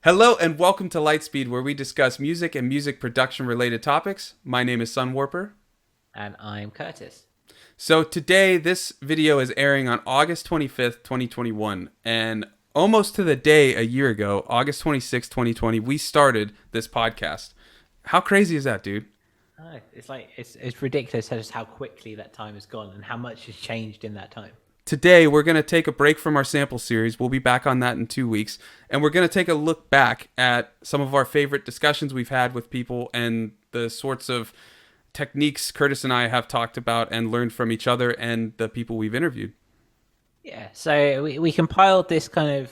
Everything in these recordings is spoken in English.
Hello and welcome to Lightspeed, where we discuss music and music production related topics. My name is Sunwarper. And I'm Curtis. So today, this video is airing on August 25th, 2021. And almost to the day a year ago, August 26th, 2020, we started this podcast. How crazy is that, dude? It's ridiculous just how quickly that time has gone and how much has changed in that time. Today, we're going to take a break from our sample series. We'll be back on that in 2 weeks. And we're going to take a look back at some of our favorite discussions we've had with people and the sorts of techniques Curtis and I have talked about and learned from each other and the people we've interviewed. Yeah, so we compiled this kind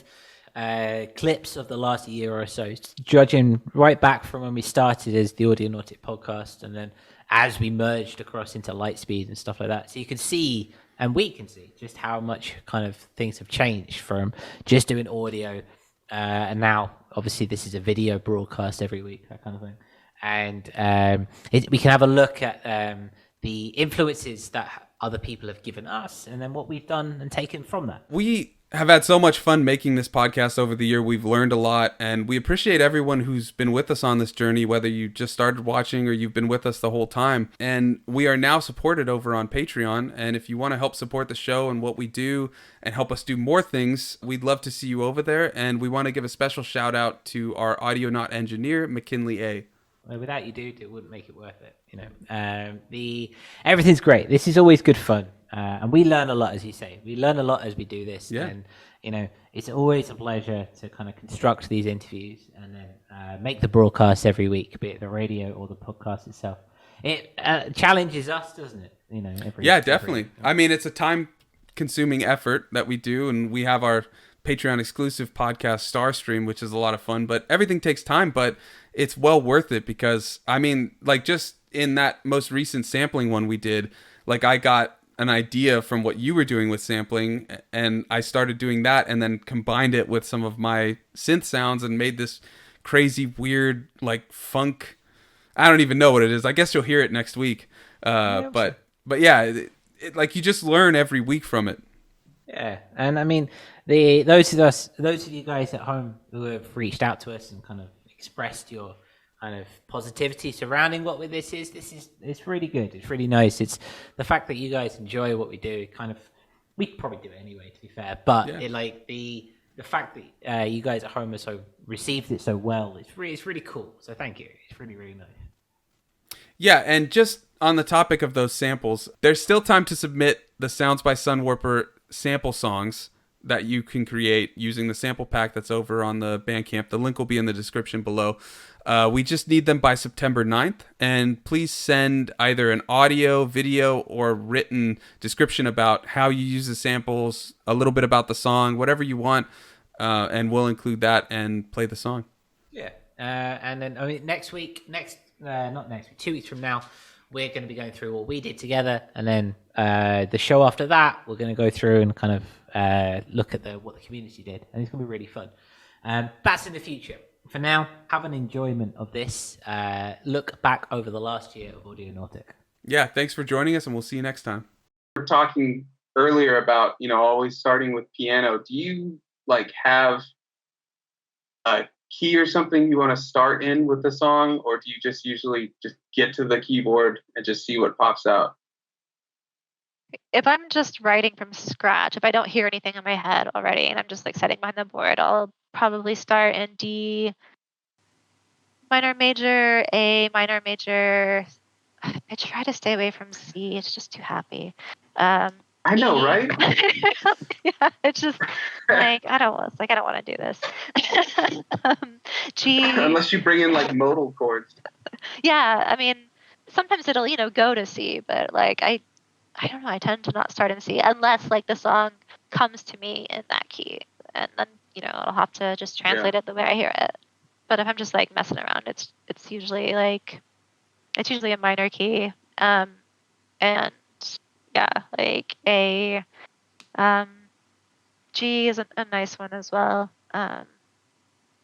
of clips of the last year or so, judging right back from when we started as the Audionautic podcast and then as we merged across into Lightspeed and stuff like that. So you can see, and we can see, just how much kind of things have changed from just doing audio and now obviously this is a video broadcast every week, that kind of thing. And we can have a look at the influences that other people have given us and then what we've done and taken from that. We have had so much fun making this podcast over the year. We've learned a lot, and we appreciate everyone who's been with us on this journey, whether you just started watching or you've been with us the whole time. And we are now supported over on Patreon, and if you want to help support the show and what we do and help us do more things, we'd love to see you over there. And we want to give a special shout out to our Audionautic Engineer, McKinleyA. Well, without you, dude, it wouldn't make it worth it. You know, everything's great. This is always good fun, and we learn a lot, as you say. We learn a lot as we do this, and you know, it's always a pleasure to kind of construct these interviews and then make the broadcast every week, be it the radio or the podcast itself. It challenges us, doesn't it? You know, Definitely. I mean, it's a time-consuming effort that we do, and we have our Patreon exclusive podcast Starstream, which is a lot of fun, but everything takes time, but it's well worth it because I mean, like just in that most recent sampling one we did, like I got an idea from what you were doing with sampling and I started doing that and then combined it with some of my synth sounds and made this crazy weird like funk. I don't even know what it is. I guess you'll hear it next week. But yeah, it like you just learn every week from it. Yeah, and I mean, those of you guys at home who have reached out to us and kind of expressed your kind of positivity surrounding what this is, it's really good. It's really nice. It's the fact that you guys enjoy what we do. Kind of, we probably do it anyway, to be fair. But the fact that you guys at home have received it so well, it's really cool. So thank you. It's really nice. Yeah, and just on the topic of those samples, there's still time to submit the Sounds by Sunwarper sample songs that you can create using the sample pack that's over on the Bandcamp. The link will be in the description below. We just need them by September 9th, and please send either an audio, video, or written description about how you use the samples, a little bit about the song, whatever you want, and we'll include that and play the song. Yeah, and then I mean not next week, 2 weeks from now, we're going to be going through what we did together, and then the show after that, we're going to go through and kind of look at what the community did, and it's going to be really fun. That's in the future. For now, have an enjoyment of this. Look back over the last year of Audionautic. Yeah, thanks for joining us, and we'll see you next time. We were talking earlier about, always starting with piano. Do you have a key or something you want to start in with the song, or do you just usually just get to the keyboard and just see what pops out? If I'm just writing from scratch, if I don't hear anything in my head already and I'm just sitting behind the board, I'll probably start in D minor major, A minor major. I try to stay away from C. It's just too happy. I know, right? Yeah, it's just I don't want to do this. G. Unless you bring in modal chords. Yeah, I mean, sometimes it'll go to C, but I don't know. I tend to not start in C unless the song comes to me in that key, and then I'll have to just translate it the way I hear it. But if I'm just messing around, it's usually a minor key, and yeah, A, G is a nice one as well.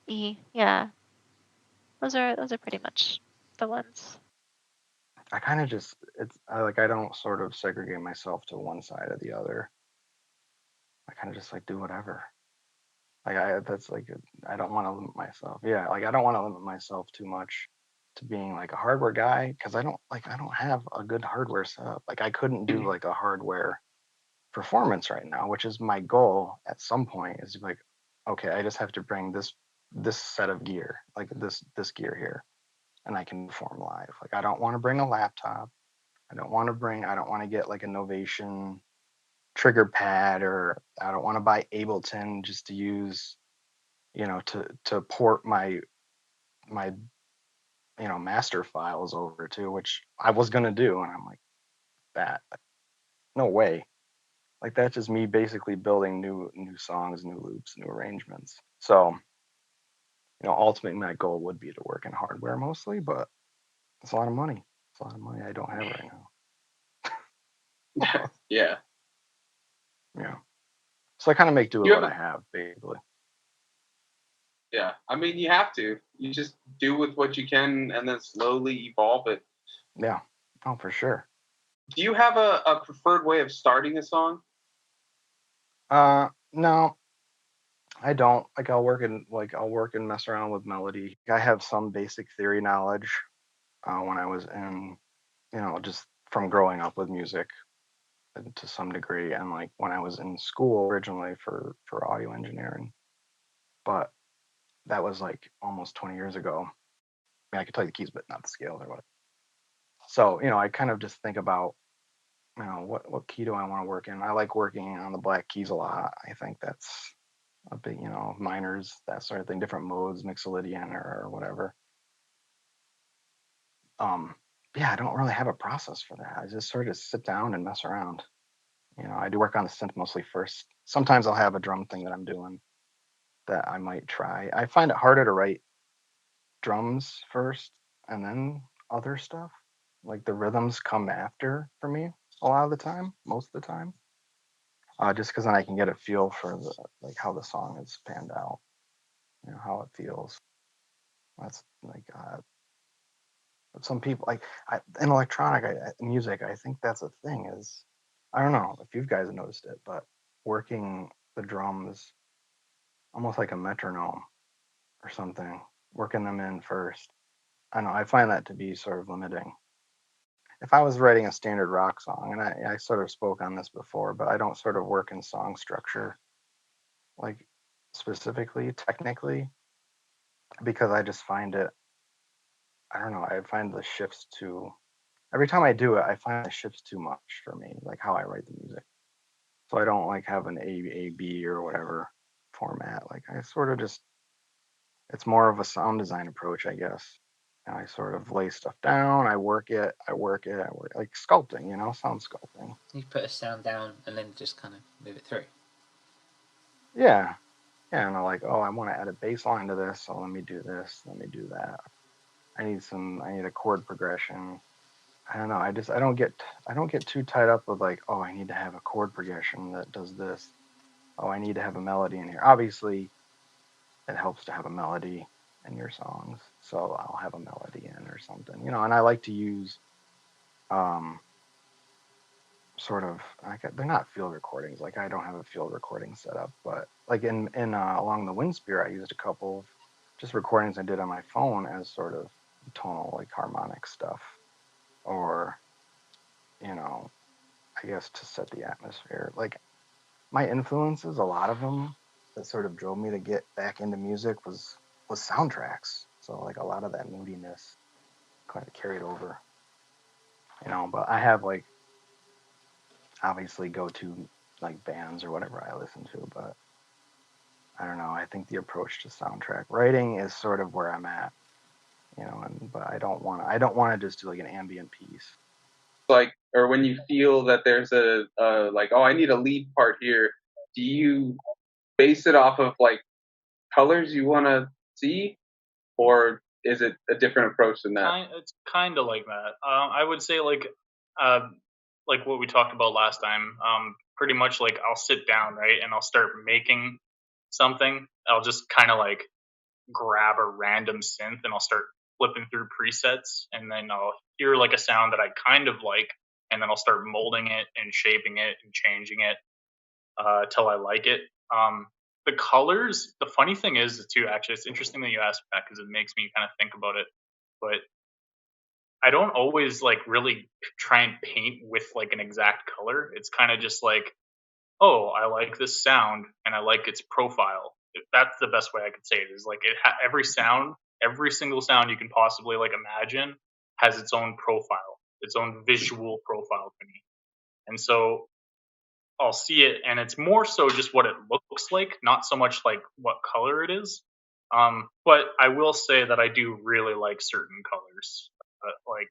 E, yeah, those are pretty much the ones. I kind of just I don't sort of segregate myself to one side or the other. I kind of just do whatever. Like I don't want to limit myself. Yeah, like I don't want to limit myself too much to being like a hardware guy because I don't have a good hardware setup. Like I couldn't do like a hardware performance right now, which is my goal at some point is to be like, okay, I just have to bring this set of gear, like this gear here, and I can perform live. Like I don't want to bring a laptop. I don't want to get like a Novation trigger pad, or I don't want to buy Ableton just to use, to port my master files over to, which I was gonna do, and I'm like, that no way. Like that's just me basically building new songs, new loops, new arrangements. So, ultimately my goal would be to work in hardware mostly, but it's a lot of money. It's a lot of money I don't have right now. Yeah. Yeah. So I kind of make do with what I have, basically. Yeah. I mean, you have to. You just do with what you can and then slowly evolve it. Yeah. Oh, for sure. Do you have a preferred way of starting a song? No, I don't. Like I'll work and mess around with melody. I have some basic theory knowledge when I was in, just from growing up with music to some degree, and like when I was in school originally for audio engineering, but that was like almost 20 years ago. I mean, I could tell you the keys, but not the scales or what. So, I kind of just think about, what key do I want to work in? I like working on the black keys a lot. I think that's a big, minors, that sort of thing, different modes, Mixolydian or whatever. Yeah, I don't really have a process for that. I just sort of sit down and mess around. I do work on the synth mostly first. Sometimes I'll have a drum thing that I'm doing that I might try. I find it harder to write drums first and then other stuff. Like the rhythms come after for me a lot of the time, most of the time. Just because then I can get a feel for like how the song is panned out, how it feels. That's like some people like in electronic music. I think that's a thing. Is I don't know if you guys have noticed it, but working the drums almost like a metronome or something, working them in first. I don't know. I find that to be sort of limiting. If I was writing a standard rock song, and I sort of spoke on this before, but I don't sort of work in song structure, like specifically, technically, because I just find it, I don't know, I find the shifts too, every time I do it, I find the shifts too much for me, like how I write the music. So I don't like have an A, B, or whatever format. Like I sort of just, it's more of a sound design approach, I guess. And I sort of lay stuff down, I work it, like sculpting, sound sculpting. You put a sound down and then just kind of move it through. Yeah. Yeah. And I'm like, oh, I want to add a bass line to this. So let me do this. Let me do that. I need a chord progression. I don't know. I don't get too tied up with like, oh, I need to have a chord progression that does this. Oh, I need to have a melody in here. Obviously, it helps to have a melody in your songs. So I'll have a melody in or something, and I like to use, sort of like they're not field recordings. Like I don't have a field recording set up, but like in Along the Wind Spear, I used a couple of just recordings I did on my phone as sort of tonal, like harmonic stuff, or I guess to set the atmosphere. Like my influences, a lot of them that sort of drove me to get back into music was soundtracks. So like a lot of that moodiness kind of carried over, But I have like obviously go to like bands or whatever I listen to, but I don't know. I think the approach to soundtrack writing is sort of where I'm at, but I don't want to just do like an ambient piece. Like, or when you feel that there's like, oh, I need a lead part here, do you base it off of like colors you want to see, or is it a different approach than that? It's kind of like that. I would say like what we talked about last time. Pretty much like I'll sit down, right, and I'll start making something. I'll just kind of like grab a random synth and I'll start flipping through presets, and then I'll hear like a sound that I kind of like, and then I'll start molding it and shaping it and changing it till I like it. the colors. The funny thing is too, actually, it's interesting that you asked that because it makes me kind of think about it. But I don't always like really try and paint with like an exact color. It's kind of just like, oh, I like this sound and I like its profile. That's the best way I could say it. Is like every sound, every single sound you can possibly like imagine has its own profile, its own visual profile to me. And so I'll see it, and it's more so just what it looks like, not so much like what color it is. But I will say that I do really like certain colors. Like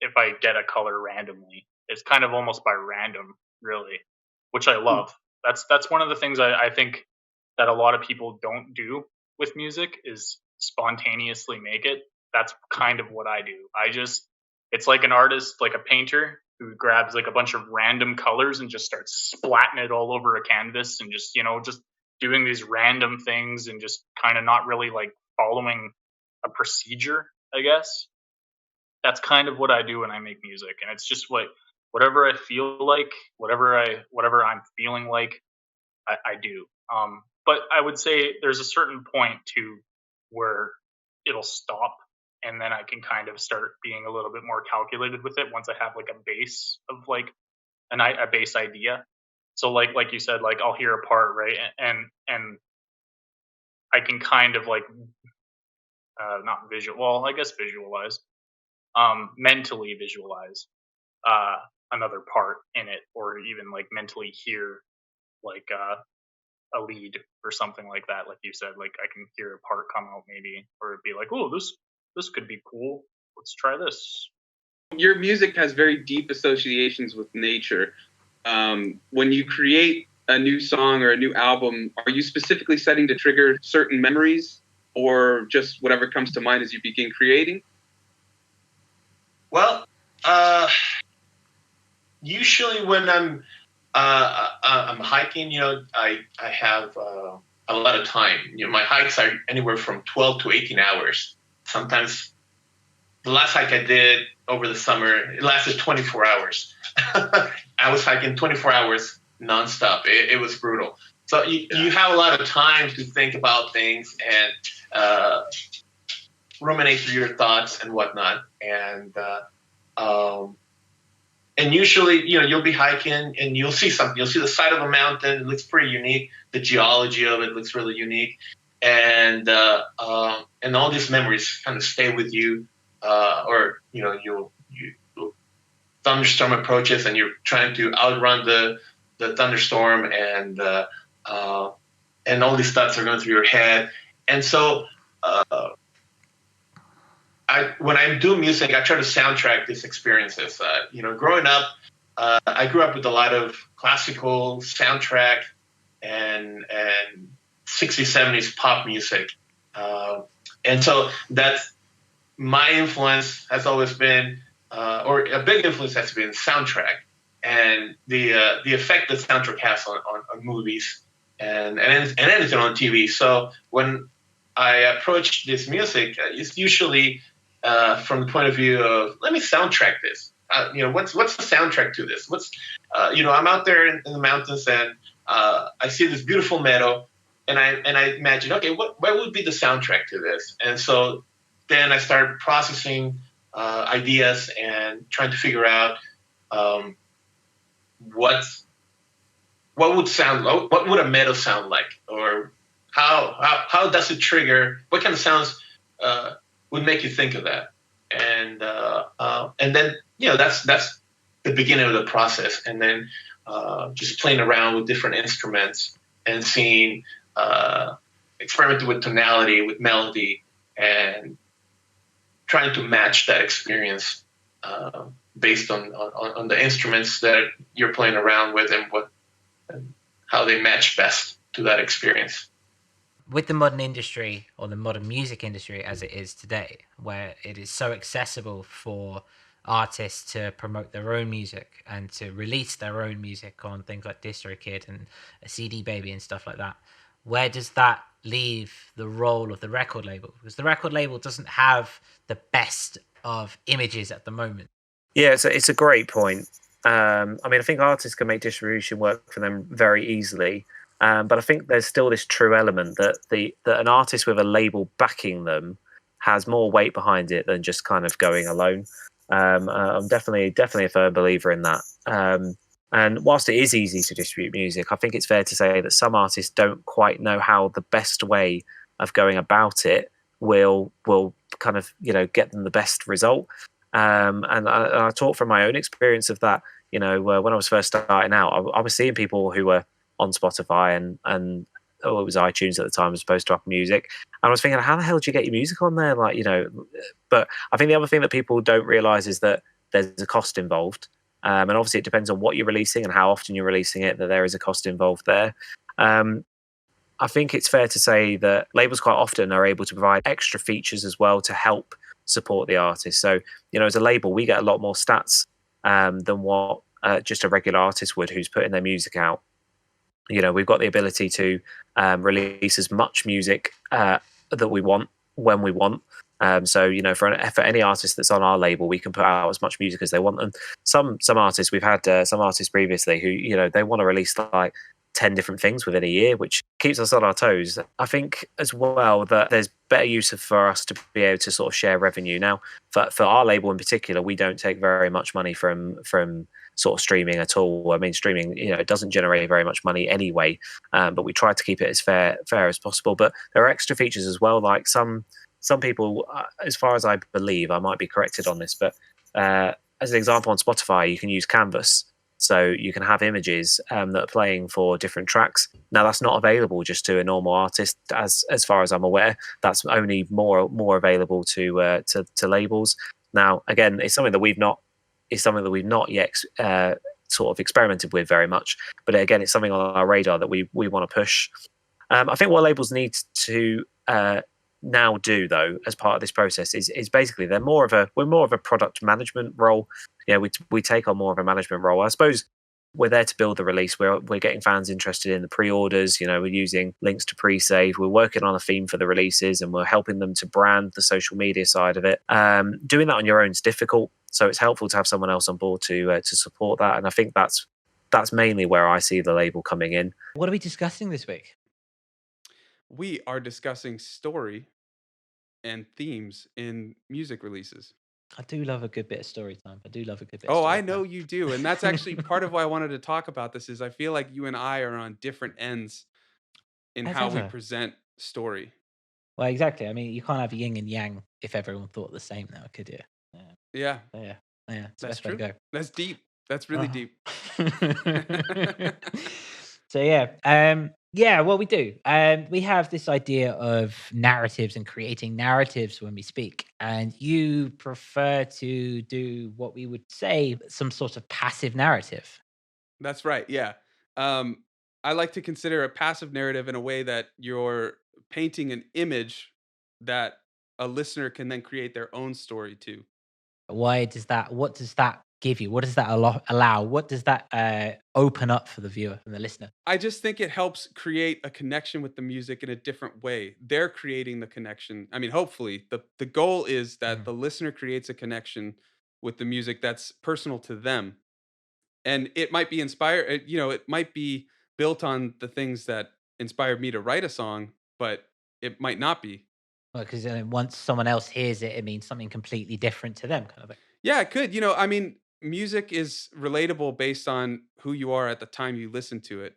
if I get a color randomly, it's kind of almost by random, really, which I love. That's one of the things I think that a lot of people don't do with music is spontaneously make it. That's kind of what I do. It's like an artist, like a painter who grabs like a bunch of random colors and just starts splatting it all over a canvas and just, just doing these random things and just kind of not really like following a procedure, I guess. That's kind of what I do when I make music. And it's just like whatever I feel like, whatever I'm feeling like, I do. But I would say there's a certain point to where it'll stop, and then I can kind of start being a little bit more calculated with it once I have like a base of like a base idea. So like you said, like I'll hear a part, right, and I can kind of like not visual, well, I guess visualize, mentally visualize another part in it, or even like mentally hear like a lead or something like that. Like you said, like I can hear a part come out maybe, or it'd be like, oh, this could be cool. Let's try this. Your music has very deep associations with nature. When you create a new song or a new album, are you specifically setting to trigger certain memories, or just whatever comes to mind as you begin creating? Well, usually when I'm hiking, I have a lot of time. My hikes are anywhere from 12 to 18 hours. Sometimes the last hike I did over the summer, it lasted 24 hours. I was hiking 24 hours nonstop. It was brutal. So you have a lot of time to think about things and ruminate through your thoughts and whatnot. And usually, you'll be hiking and you'll see something. You'll see the side of a mountain. It looks pretty unique. The geology of it looks really unique. And all these memories kind of stay with you. Or you thunderstorm approaches and you're trying to outrun the thunderstorm, and all these thoughts are going through your head. And so when I do music, I try to soundtrack these experiences. Growing up, I grew up with a lot of classical soundtrack and 60s, 70s pop music. And so that's my influence has always been, or a big influence has been soundtrack and the effect that soundtrack has on movies and anything on TV. So when I approach this music, it's usually from the point of view of, let me soundtrack this. What's the soundtrack to this? I'm out there in the mountains and I see this beautiful meadow, and I imagine, okay, what would be the soundtrack to this? And so then I start processing ideas and trying to figure out what would a meadow sound like, or how does it trigger? What kind of sounds would make you think of that? And then that's the beginning of the process, and then just playing around with different instruments and seeing, experimenting with tonality, with melody, and trying to match that experience based on the instruments that you're playing around with and how they match best to that experience. With the modern industry, or the modern music industry as it is today, where it is so accessible for artists to promote their own music and to release their own music on things like DistroKid and a CD Baby and stuff like that, where does that leave the role of the record label? Because the record label doesn't have the best of images at the moment. Yeah, it's a great point. I think artists can make distribution work for them very easily. But I think there's still this true element that that an artist with a label backing them has more weight behind it than just kind of going alone. I'm definitely a firm believer in that. And whilst it is easy to distribute music, I think it's fair to say that some artists don't quite know how the best way of going about it will kind of get them the best result. And I talk from my own experience of that. When I was first starting out, I was seeing people who were on Spotify and it was iTunes at the time as opposed to Apple Music, and I was thinking, how the hell do you get your music on there? But I think the other thing that people don't realize is that there's a cost involved. And obviously it depends on what you're releasing and how often you're releasing it, that there is a cost involved there. I think it's fair to say that labels quite often are able to provide extra features as well to help support the artist. So, as a label, we get a lot more stats than what just a regular artist would who's putting their music out. We've got the ability to release as much music that we want when we want. So for any artist that's on our label, we can put out as much music as they want. And some artists, we've had some artists previously who they want to release like 10 different things within a year, which keeps us on our toes. I think as well that there's better use for us to be able to sort of share revenue. Now, for our label in particular, we don't take very much money from sort of streaming at all. I mean, streaming, it doesn't generate very much money anyway, but we try to keep it as fair as possible. But there are extra features as well, like some people, as far as I believe, I might be corrected on this, but as an example, on Spotify, you can use Canvas. So you can have images that are playing for different tracks. Now, that's not available just to a normal artist, as far as I'm aware. That's only more available to labels. Now, again, it's something that we've not yet sort of experimented with very much. But again, it's something on our radar that we want to push. I think what labels need to now do, though, as part of this process is basically we're more of a product management role. We take on more of a management role. I suppose we're there to build the release. We're getting fans interested in the pre-orders. We're using links to pre-save. We're working on a theme for the releases, and we're helping them to brand the social media side of it. Doing that on your own is difficult, so it's helpful to have someone else on board to support that. And I think that's mainly where I see the label coming in. What are we discussing this week? We are discussing story and themes in music releases. I do love a good bit of story time. Oh, I know you do. And that's actually part of why I wanted to talk about this is I feel like you and I are on different ends in how we present story. Well, exactly. I mean, you can't have yin and yang if everyone thought the same now, could you? Yeah. That's true. Go. That's deep. That's really deep. So what we do. We have this idea of narratives and creating narratives when we speak, and you prefer to do what we would say some sort of passive narrative. That's right. Yeah. I like to consider a passive narrative in a way that you're painting an image that a listener can then create their own story to. Why does that? What does that give you? What does that allow? What does that open up for the viewer and the listener? I just think it helps create a connection with the music in a different way. They're creating the connection. I mean, hopefully, the goal is that the listener creates a connection with the music that's personal to them. And it might be inspired, it might be built on the things that inspired me to write a song, but it might not be. Well, because once someone else hears it, it means something completely different to them, kind of thing. Yeah, it could. I mean, music is relatable based on who you are at the time you listen to it.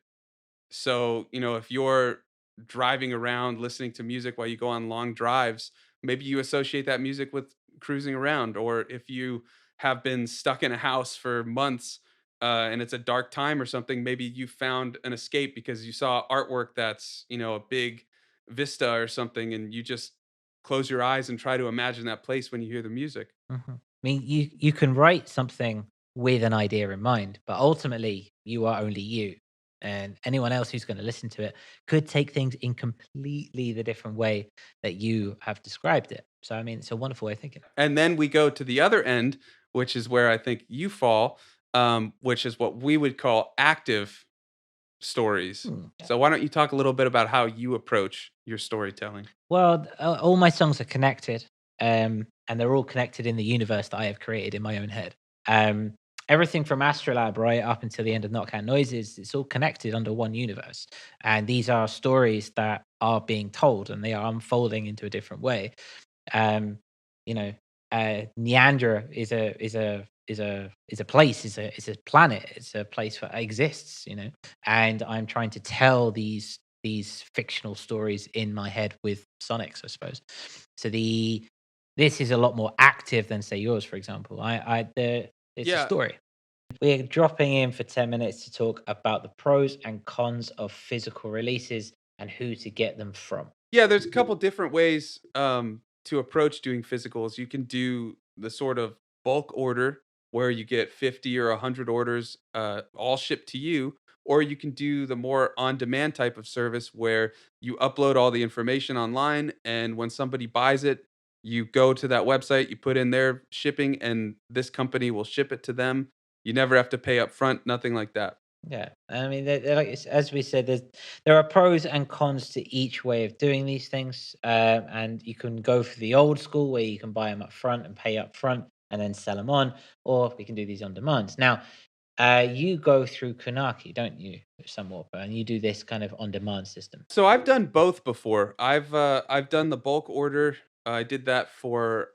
So, if you're driving around listening to music while you go on long drives, maybe you associate that music with cruising around. Or if you have been stuck in a house for months and it's a dark time or something, maybe you found an escape because you saw artwork that's, a big vista or something, and you just close your eyes and try to imagine that place when you hear the music. Mm-hmm. I mean, you can write something with an idea in mind, but ultimately you are only you. And anyone else who's going to listen to it could take things in completely the different way that you have described it. So, I mean, it's a wonderful way of thinking. And then we go to the other end, which is where I think you fall, which is what we would call active stories. So why don't you talk a little bit about how you approach your storytelling? Well, all my songs are connected, and they're all connected in the universe that I have created in my own head. everything from Astrolab right up until the end of Knockout Noises, it's all connected under one universe. And these are stories that are being told and they are unfolding into a different way. You know, Neander is a place, is a planet, it's a place that exists, you know, and I'm trying to tell these fictional stories in my head with Sonics, I suppose. So this is a lot more active than say yours, for example. It's a story. We're dropping in for 10 minutes to talk about the pros and cons of physical releases and who to get them from. Yeah, there's a couple different ways to approach doing physicals. You can do the sort of bulk order where you get 50 or 100 orders all shipped to you, or you can do the more on-demand type of service where you upload all the information online, and when somebody buys it, you go to that website, you put in their shipping, and this company will ship it to them. You never have to pay up front, nothing like that. Yeah, I mean, as we said, there are pros and cons to each way of doing these things, and you can go for the old school where you can buy them up front and pay up front and then sell them on, or we can do these on demand. Now, you go through Kunaki, don't you, Sunwarper, and you do this kind of on demand system. So I've done both before. I've done the bulk order. I did that for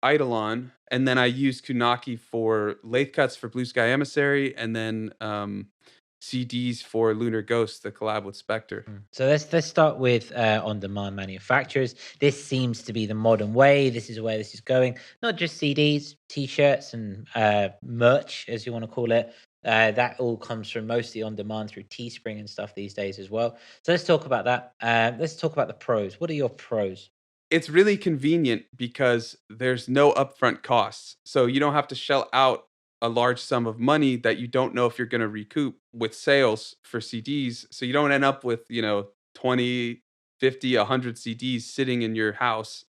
Eidolon, and then I used Kunaki for lathe cuts for Blue Sky Emissary, and then CDs for Lunar Ghost, the collab with Spectre. So let's start with on-demand manufacturers. This seems to be the modern way. This is where this is going. Not just CDs, T-shirts, and merch, as you want to call it. That all comes from mostly on demand through Teespring and stuff these days as well. So let's talk about that. Let's talk about the pros. What are your pros? It's really convenient because there's no upfront costs. So you don't have to shell out a large sum of money that you don't know if you're going to recoup with sales for CDs. So you don't end up with, 20, 50, 100 CDs sitting in your house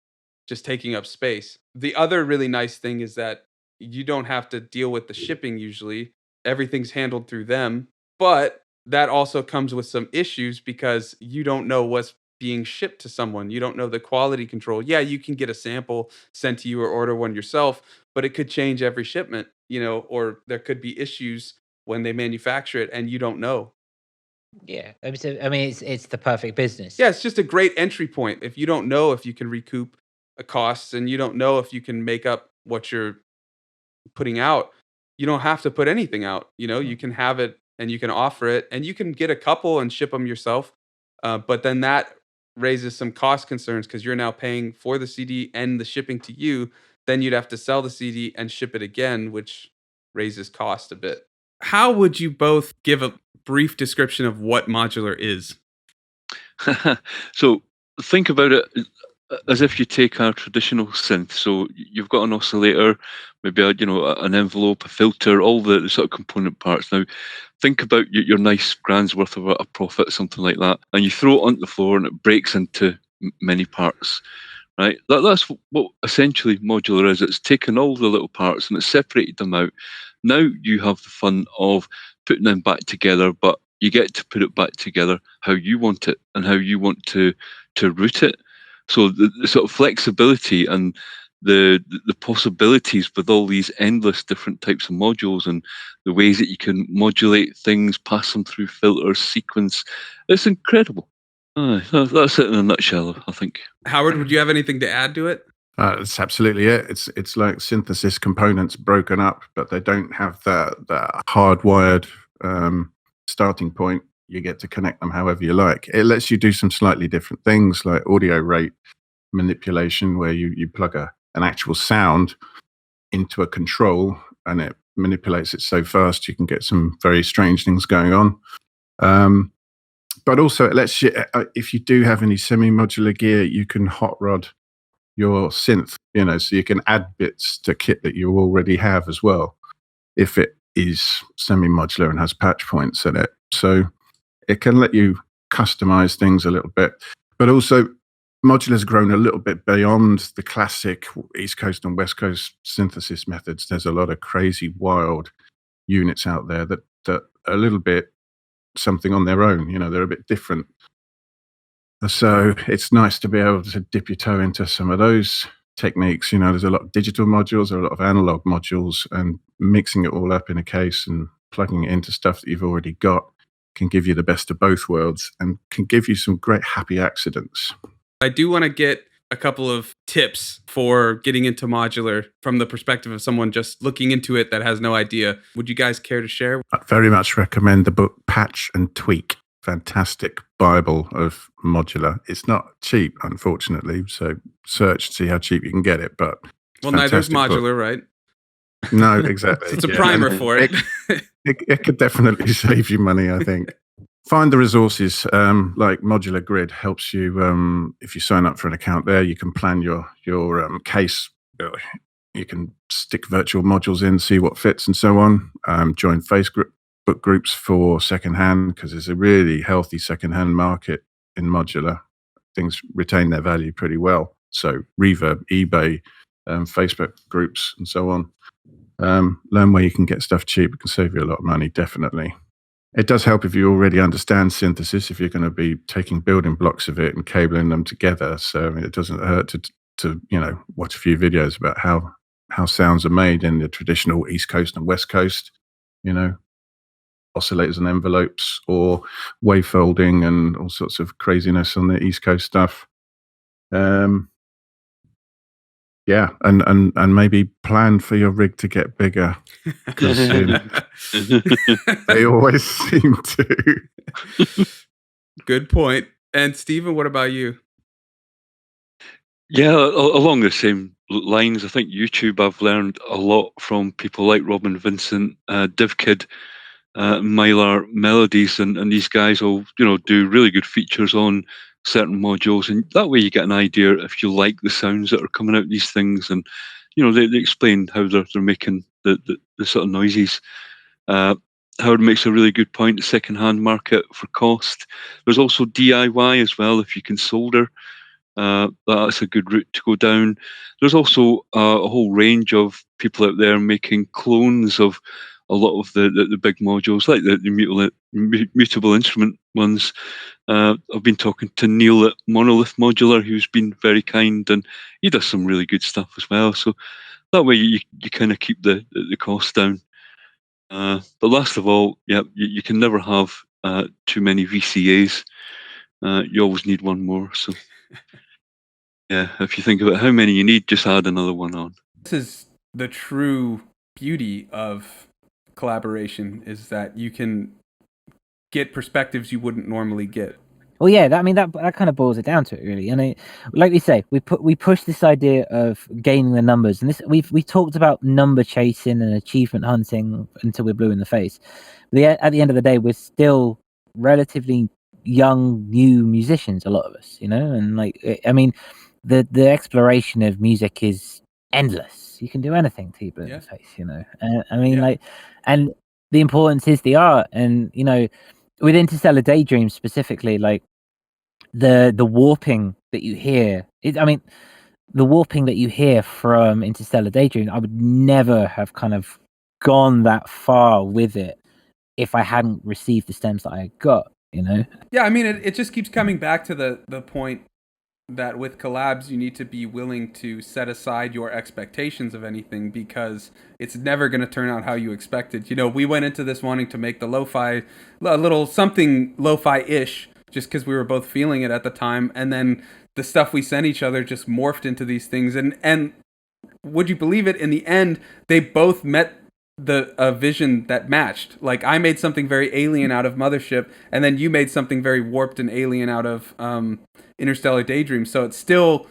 just taking up space. The other really nice thing is that you don't have to deal with the shipping usually. Everything's handled through them. But that also comes with some issues because you don't know what's being shipped to someone. You don't know the quality control. Yeah, you can get a sample sent to you or order one yourself, but it could change every shipment, or there could be issues when they manufacture it and you don't know. Yeah, I mean, it's the perfect business. Yeah, it's just a great entry point. If you don't know if you can recoup costs and you don't know if you can make up what you're putting out, you don't have to put anything out. You can have it and you can offer it and you can get a couple and ship them yourself. But then that raises some cost concerns because you're now paying for the CD and the shipping to you. Then you'd have to sell the CD and ship it again, which raises cost a bit. How would you both give a brief description of what modular is? So think about it as if you take a traditional synth. So you've got an oscillator, maybe an envelope, a filter, all the sort of component parts. Now think about your nice grand's worth of a profit, something like that, and you throw it onto the floor and it breaks into many parts. Right, that's what essentially modular is. It's taken all the little parts and it's separated them out. Now you have the fun of putting them back together, but you get to put it back together how you want it and how you want to route it. So the sort of flexibility and the possibilities with all these endless different types of modules and the ways that you can modulate things, pass them through filters, sequence, it's incredible. That's it in a nutshell, I think. Howard, would you have anything to add to it? That's absolutely it. It's like synthesis components broken up, but they don't have that hardwired starting point. You get to connect them however you like. It lets you do some slightly different things like audio rate manipulation, where you plug an actual sound into a control and it manipulates it so fast you can get some very strange things going on. But also it lets you, if you do have any semi-modular gear, you can hot rod your synth, so you can add bits to kit that you already have as well, if it is semi-modular and has patch points in it. So it can let you customize things a little bit. But also modular's grown a little bit beyond the classic East Coast and West Coast synthesis methods. There's a lot of crazy, wild units out there that are a little bit something on their own. They're a bit different. So it's nice to be able to dip your toe into some of those techniques. You know, there's a lot of digital modules, there are a lot of analog modules, and mixing it all up in a case and plugging it into stuff that you've already got can give you the best of both worlds and can give you some great happy accidents. I do want to get a couple of tips for getting into modular from the perspective of someone just looking into it that has no idea. Would you guys care to share? I'd very much recommend the book Patch and Tweak. Fantastic Bible of modular. It's not cheap, unfortunately, so search to see how cheap you can get it. But well, neither's modular, right? No, exactly. So it's a primer for it. It could definitely save you money, I think. Find the resources, like Modular Grid helps you. If you sign up for an account there, you can plan your case. You can stick virtual modules in, see what fits, and so on. Join Facebook groups for secondhand, because there's a really healthy secondhand market in modular. Things retain their value pretty well. So Reverb, eBay, Facebook groups, and so on. Learn where you can get stuff cheap. It can save you a lot of money, definitely. It does help if you already understand synthesis, if you're going to be taking building blocks of it and cabling them together. So I mean, it doesn't hurt to watch a few videos about how sounds are made in the traditional East Coast and West Coast, oscillators and envelopes, or wavefolding and all sorts of craziness on the East Coast stuff. Yeah, and maybe plan for your rig to get bigger, because they always seem to. Good point. And Stephen, what about you? Yeah, along the same lines, I think YouTube, I've learned a lot from people like Robin Vincent, DivKid, Mylar Melodies, and these guys all do really good features on certain modules, and that way you get an idea if you like the sounds that are coming out of these things, and they explain how they're making the sort of noises. Howard makes a really good point, the second-hand market for cost. There's also DIY as well, if you can solder. That's a good route to go down. There's also a whole range of people out there making clones of a lot of the big modules, like the mutable instrument ones. I've been talking to Neil at Monolith Modular, who's been very kind, and he does some really good stuff as well. So that way you kind of keep the cost down. But last of all, you can never have too many VCAs. You always need one more. So yeah, if you think about how many you need, just add another one on. This is the true beauty of collaboration, is that you can get perspectives you wouldn't normally get. Well, yeah, that kind of boils it down to it, really. And like we say, we push this idea of gaining the numbers, and this we talked about number chasing and achievement hunting until we're blue in the face. But at the end of the day, we're still relatively young, new musicians, a lot of us, and the exploration of music is endless. You can do anything to your blue in the face, and the importance is the art, and with Interstellar Daydream specifically, like the warping that you hear, the warping that you hear from Interstellar Daydream, I would never have kind of gone that far with it if I hadn't received the stems that I got, Yeah, it just keeps coming back to the point that with collabs, you need to be willing to set aside your expectations of anything, because it's never going to turn out how you expected. We went into this wanting to make the lo-fi, a little something lo-fi-ish, just because we were both feeling it at the time. And then the stuff we sent each other just morphed into these things. And would you believe it? In the end, they both met a vision that matched. Like, I made something very alien out of Mothership, and then you made something very warped and alien out of Interstellar Daydream. So it still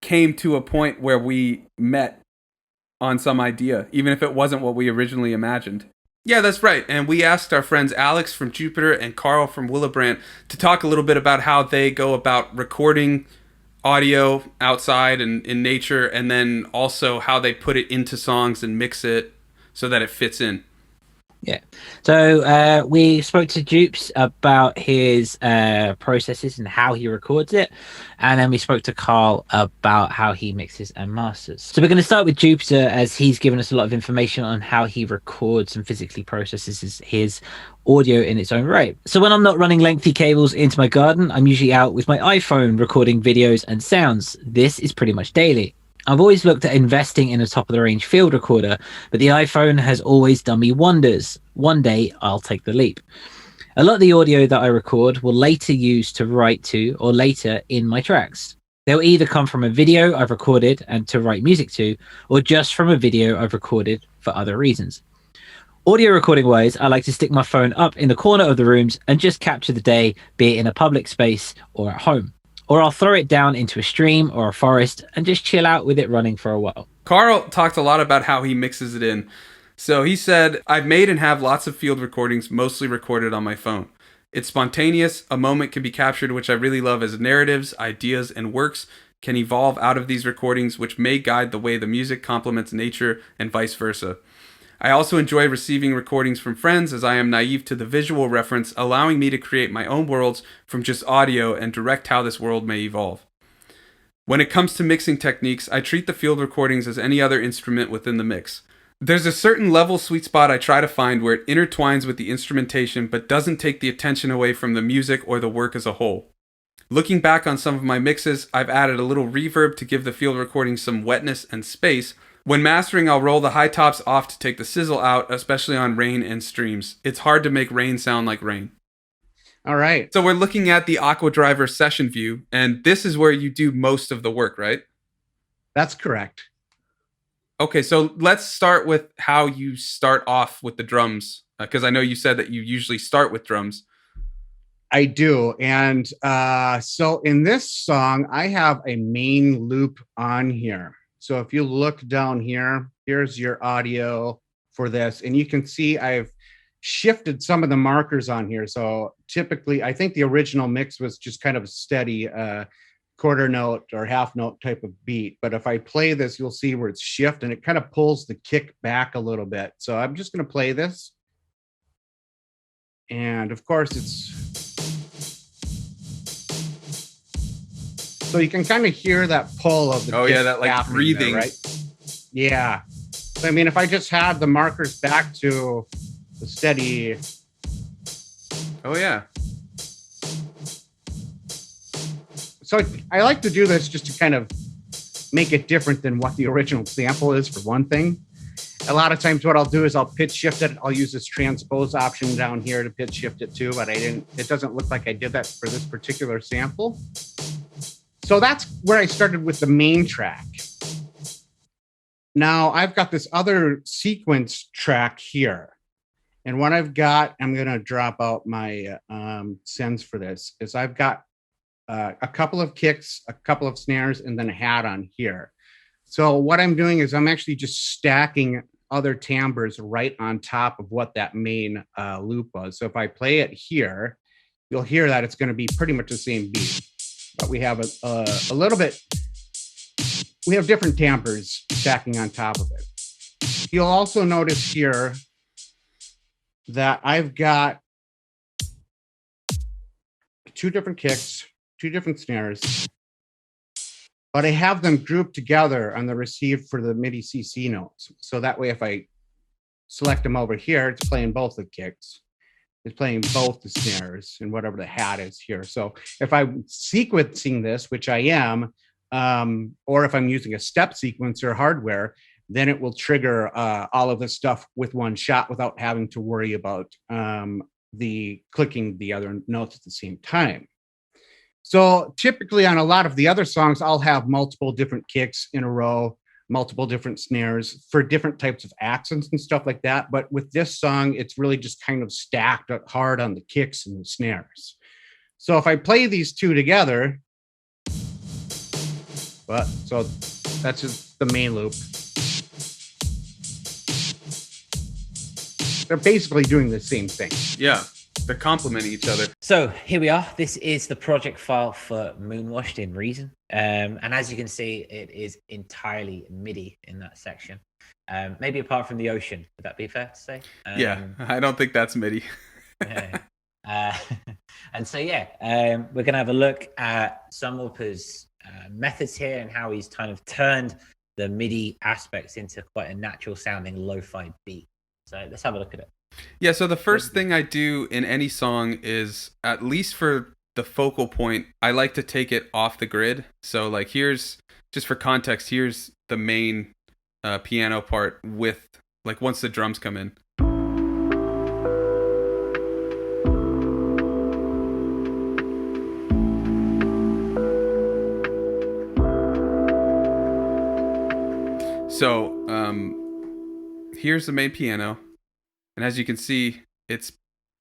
came to a point where we met on some idea, even if it wasn't what we originally imagined. Yeah, that's right. And we asked our friends Alex from Jupiter and Carl from Willowbrant to talk a little bit about how they go about recording audio outside and in nature, and then also how they put it into songs and mix it so that it fits in. Yeah. So we spoke to Dupes about his processes and how he records it. And then we spoke to Carl about how he mixes and masters. So we're going to start with Dupes, as he's given us a lot of information on how he records and physically processes his audio in its own right. So when I'm not running lengthy cables into my garden, I'm usually out with my iPhone recording videos and sounds. This is pretty much daily. I've always looked at investing in a top-of-the-range field recorder, but the iPhone has always done me wonders. One day, I'll take the leap. A lot of the audio that I record will later use to write to or later in my tracks. They'll either come from a video I've recorded and to write music to, or just from a video I've recorded for other reasons. Audio recording wise, I like to stick my phone up in the corner of the rooms and just capture the day, be it in a public space or at home. Or I'll throw it down into a stream or a forest and just chill out with it running for a while. Carl talked a lot about how he mixes it in. So he said, I've made and have lots of field recordings, mostly recorded on my phone. It's spontaneous. A moment can be captured, which I really love, as narratives, ideas, and works can evolve out of these recordings, which may guide the way the music complements nature and vice versa. I also enjoy receiving recordings from friends, as I am naive to the visual reference, allowing me to create my own worlds from just audio and direct how this world may evolve. When it comes to mixing techniques, I treat the field recordings as any other instrument within the mix. There's a certain level sweet spot I try to find where it intertwines with the instrumentation but doesn't take the attention away from the music or the work as a whole. Looking back on some of my mixes, I've added a little reverb to give the field recording some wetness and space. When mastering, I'll roll the high tops off to take the sizzle out, especially on rain and streams. It's hard to make rain sound like rain. All right. So we're looking at the Aqua Driver session view, and this is where you do most of the work, right? That's correct. Okay, so let's start with how you start off with the drums, because I know you said that you usually start with drums. I do. And so in this song, I have a main loop on here. So if you look down here, here's your audio for this. And you can see I've shifted some of the markers on here. So typically, I think the original mix was just kind of a steady quarter note or half note type of beat. But if I play this, you'll see where it's shift and it kind of pulls the kick back a little bit. So I'm just going to play this. And of course, it's... So you can kind of hear that pull of the that like breathing, there, right? Yeah. So, I mean, if I just had the markers back to the steady. Oh yeah. So I like to do this just to kind of make it different than what the original sample is, for one thing. A lot of times what I'll do is I'll pitch shift it. I'll use this transpose option down here to pitch shift it too, but it doesn't look like I did that for this particular sample. So that's where I started with the main track. Now I've got this other sequence track here. And what I've got, I'm going to drop out my sends for this, is I've got a couple of kicks, a couple of snares, and then a hat on here. So what I'm doing is I'm actually just stacking other timbres right on top of what that main loop was. So if I play it here, you'll hear that it's going to be pretty much the same beat. But we have a little bit, we have different timbres stacking on top of it. You'll also notice here that I've got two different kicks, two different snares, but I have them grouped together on the receive for the MIDI CC notes. So that way, if I select them over here, it's playing both the kicks. It's playing both the snares and whatever the hat is here. So if I'm sequencing this, which I am, or if I'm using a step sequencer hardware, then it will trigger all of this stuff with one shot without having to worry about the clicking the other notes at the same time. So typically on a lot of the other songs, I'll have multiple different kicks in a row, multiple different snares for different types of accents and stuff like that. But with this song, it's really just kind of stacked hard on the kicks and the snares. So if I play these two together, so that's just the main loop. They're basically doing the same thing. Yeah, they're complementing each other. So here we are. This is the project file for Moonwashed in Reason. And as you can see, it is entirely MIDI in that section. Maybe apart from the ocean. Would that be fair to say? Yeah, I don't think that's MIDI. Yeah. And so, we're going to have a look at Sunwarper's methods here and how he's kind of turned the MIDI aspects into quite a natural sounding lo-fi beat. So let's have a look at it. Yeah, so the first thing I do in any song is, at least for the focal point, I like to take it off the grid. So like here's, just for context, here's the main piano part with like once the drums come in. So here's the main piano, and as you can see, it's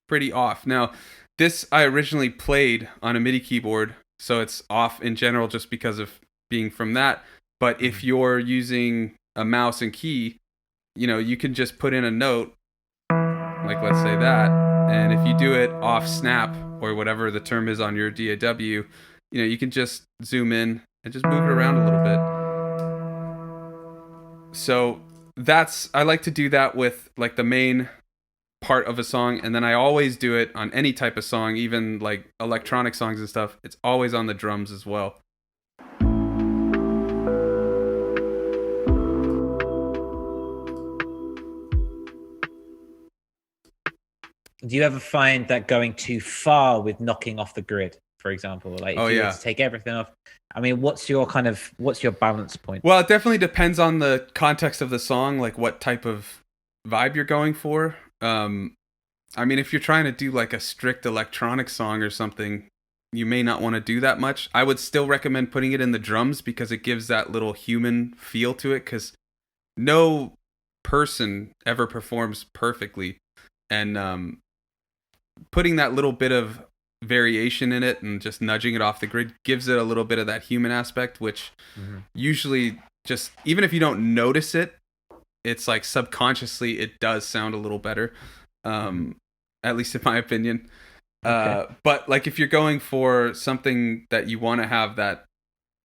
pretty off. Now, this I originally played on a MIDI keyboard, so it's off in general just because of being from that. But if you're using a mouse and key, you know, you can just put in a note, like let's say that, and if you do it off snap or whatever the term is on your DAW, you know, you can just zoom in and just move it around a little bit. So I like to do that with like the main part of a song, and then I always do it on any type of song, even like electronic songs and stuff. It's always on the drums as well. Do you ever find that going too far with knocking off the grid, for example, like if you were to take everything off? I mean, what's your balance point? Well, it definitely depends on the context of the song, like what type of vibe you're going for. I mean, if you're trying to do like a strict electronic song or something, you may not want to do that much. I would still recommend putting it in the drums because it gives that little human feel to it, because no person ever performs perfectly. And putting that little bit of variation in it and just nudging it off the grid gives it a little bit of that human aspect, which usually just, even if you don't notice it, it's like subconsciously it does sound a little better, at least in my opinion. Okay. But like if you're going for something that you want to have that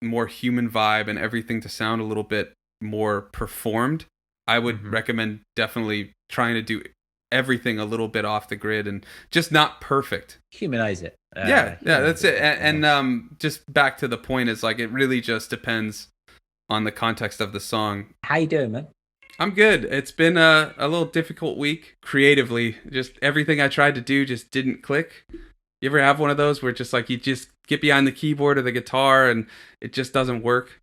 more human vibe and everything to sound a little bit more performed, I would recommend definitely trying to do everything a little bit off the grid and just not perfect. Humanize it. Yeah, that's it. And just back to the point is like it really just depends on the context of the song. How you doing, man? I'm good. It's been a little difficult week creatively. Just everything I tried to do just didn't click. You ever have one of those where just like you just get behind the keyboard or the guitar and it just doesn't work?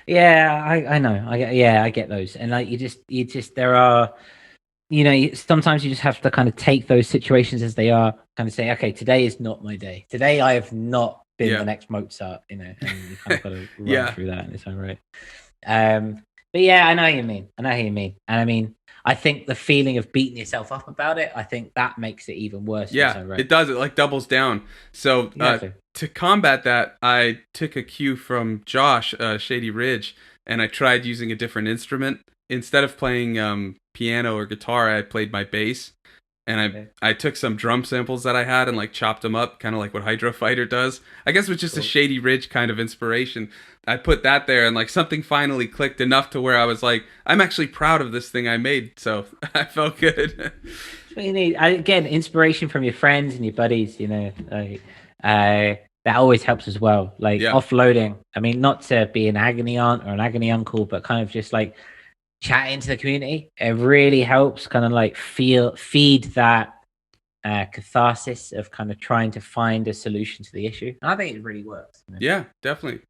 Yeah, I know. I get those. And like you just there are, you know, sometimes you just have to kind of take those situations as they are, kind of say, okay, today is not my day. Today I have not been the next Mozart, you know, and you kind of got to run through that in its own right. But yeah, I know what you mean. And I mean, I think the feeling of beating yourself up about it, I think that makes it even worse. Yeah, it does. It like doubles down. So to combat that, I took a cue from Josh, Shady Ridge, and I tried using a different instrument. Instead of playing piano or guitar, I played my bass. And I took some drum samples that I had and like chopped them up, kind of like what Hydro Fighter does. I guess it was just a Shady Ridge kind of inspiration. I put that there and like something finally clicked enough to where I was like, I'm actually proud of this thing I made. So I felt good. That's what you need. Again, inspiration from your friends and your buddies, you know, that always helps as well. Like offloading. I mean, not to be an agony aunt or an agony uncle, but kind of just like chatting to the community. It really helps kind of like feed that catharsis of kind of trying to find a solution to the issue. And I think it really works. You know? Yeah, definitely.